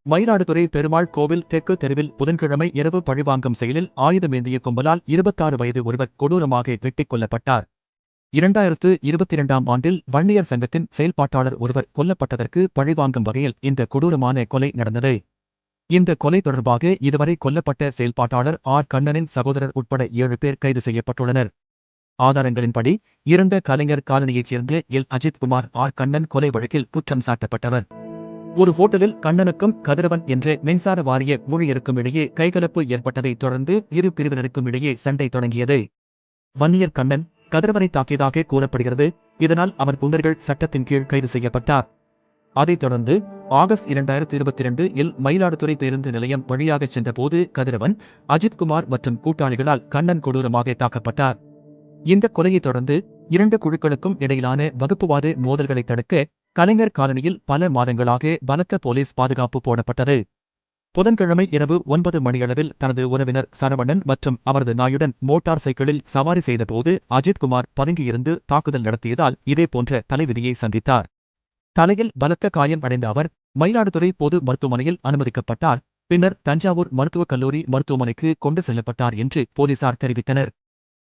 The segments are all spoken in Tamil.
மயிலாடுதுறை பெருமாள் கோவில் தெற்கு தெருவில் புதன்கிழமை இரவு பழிவாங்கும் செயலில் ஆயுதமேந்திய கும்பலால் 26 வயது ஒருவர் கொடூரமாக வெட்டிக் கொல்லப்பட்டார். 2022ஆம் ஆண்டில் வன்னியர் சங்கத்தின் செயல்பாட்டாளர் ஒருவர் கொல்லப்பட்டதற்கு பழிவாங்கும் வகையில் இந்த கொடூரமான கொலை நடந்தது. இந்த கொலை தொடர்பாக இதுவரை கொல்லப்பட்ட செயல்பாட்டாளர் ஆர். கண்ணனின் சகோதரர் உட்பட 7 பேர் கைது செய்யப்பட்டுள்ளனர். ஆதாரங்களின்படி இறந்த கலைஞர் காலனியைச் சேர்ந்த எல். அஜித்குமார் ஆர். கண்ணன் கொலை வழக்கில் குற்றம் சாட்டப்பட்டவர். ஒரு ஹோட்டலில் கண்ணனுக்கும் கதிரவன் என்ற மின்சார வாரிய ஊழியருக்கும் இடையே கைகலப்பு ஏற்பட்டதைத் தொடர்ந்து இரு பிரிவினருக்கும் இடையே சண்டை தொடங்கியது. வன்னியர் கண்ணன் கதிரவனை தாக்கியதாக கூறப்படுகிறது. இதனால் அவர் குண்டர்கள் சட்டத்தின் கீழ் கைது செய்யப்பட்டார். அதைத் தொடர்ந்து ஆகஸ்ட் 2022 இல் மயிலாடுதுறை பேருந்து நிலையம் வழியாகச் சென்றபோது கதிரவன், அஜித்குமார் மற்றும் கூட்டாளிகளால் கண்ணன் கொடூரமாக தாக்கப்பட்டார். இந்த கொலையைத் தொடர்ந்து 2 குழுக்களுக்கும் இடையிலான வகுப்புவாத மோதல்களை தடுக்க கலைஞர் காலனியில் பல மாதங்களாக பலத்த போலீஸ் பாதுகாப்பு போடப்பட்டது. புதன்கிழமை இரவு 9 மணியளவில் தனது உறவினர் சரவணன் மற்றும் அவரது நாயுடன் மோட்டார் சைக்கிளில் சவாரி செய்தபோது அஜித்குமார் பதுங்கியிருந்து தாக்குதல் நடத்தியதால் இதேபோன்ற தலைவிதியை சந்தித்தார். தலையில் பலத்த காயம் அடைந்த அவர் மயிலாடுதுறை பொது மருத்துவமனையில் அனுமதிக்கப்பட்டார். பின்னர் தஞ்சாவூர் மருத்துவக் கல்லூரி மருத்துவமனைக்கு கொண்டு செல்லப்பட்டார் என்று போலீசார் தெரிவித்தனர்.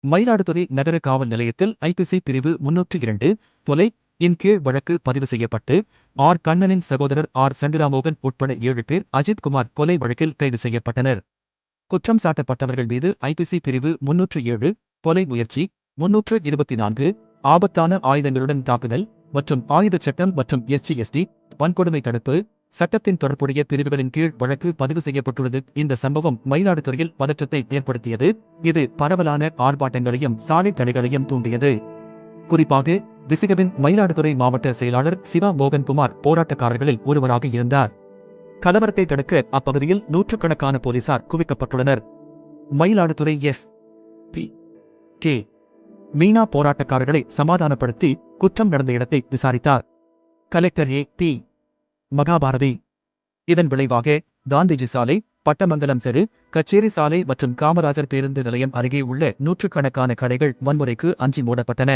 மயிலாடுதுறை நகர காவல் நிலையத்தில் ஐபிசி பிரிவு 302 கொலை இன் கீழ் வழக்கு பதிவு செய்யப்பட்டு ஆர். கண்ணனின் சகோதரர் ஆர். சண்டிராமோகன் உட்பட 7 பேர் அஜித்குமார் கொலை வழக்கில் கைது செய்யப்பட்டனர். குற்றம் சாட்டப்பட்டவர்கள் மீது ஐபிசி பிரிவு 307 கொலை முயற்சி, 324 ஆபத்தான ஆயுதங்களுடன் தாக்குதல் மற்றும் ஆயுதச் சட்டம் மற்றும் SC/ST வன்கொடுமை தடுப்பு சட்டத்தின் தொடர்புடைய பிரிவுகளின் கீழ் வழக்கு பதிவு செய்யப்பட்டுள்ளது. இந்த சம்பவம் மயிலாடுதுறையில் பதற்றத்தை ஏற்படுத்தியது. இது பரவலான ஆர்ப்பாட்டங்களையும் சாலை தடைகளையும் தூண்டியது. குறிப்பாக விசிகவின் மயிலாடுதுறை மாவட்ட செயலாளர் சிவா மோகன்குமார் போராட்டக்காரர்களில் ஒருவராக இருந்தார். கலவரத்தை தடுக்க அப்பகுதியில் நூற்றுக்கணக்கான போலீசார் குவிக்கப்பட்டுள்ளனர். மயிலாடுதுறை S.P.K. மீனா போராட்டக்காரர்களை சமாதானப்படுத்தி குற்றம் நடந்த இடத்தை விசாரித்தார். Collector A.P. மகாபாரதி. இதன் விளைவாக காந்திஜி சாலை, பட்டமங்கலம் தெரு, கச்சேரி சாலை மற்றும் காமராஜர் பேருந்து நிலையம் அருகே உள்ள நூற்றுக்கணக்கான கடைகள் வன்முறைக்கு அஞ்சி மூடப்பட்டன.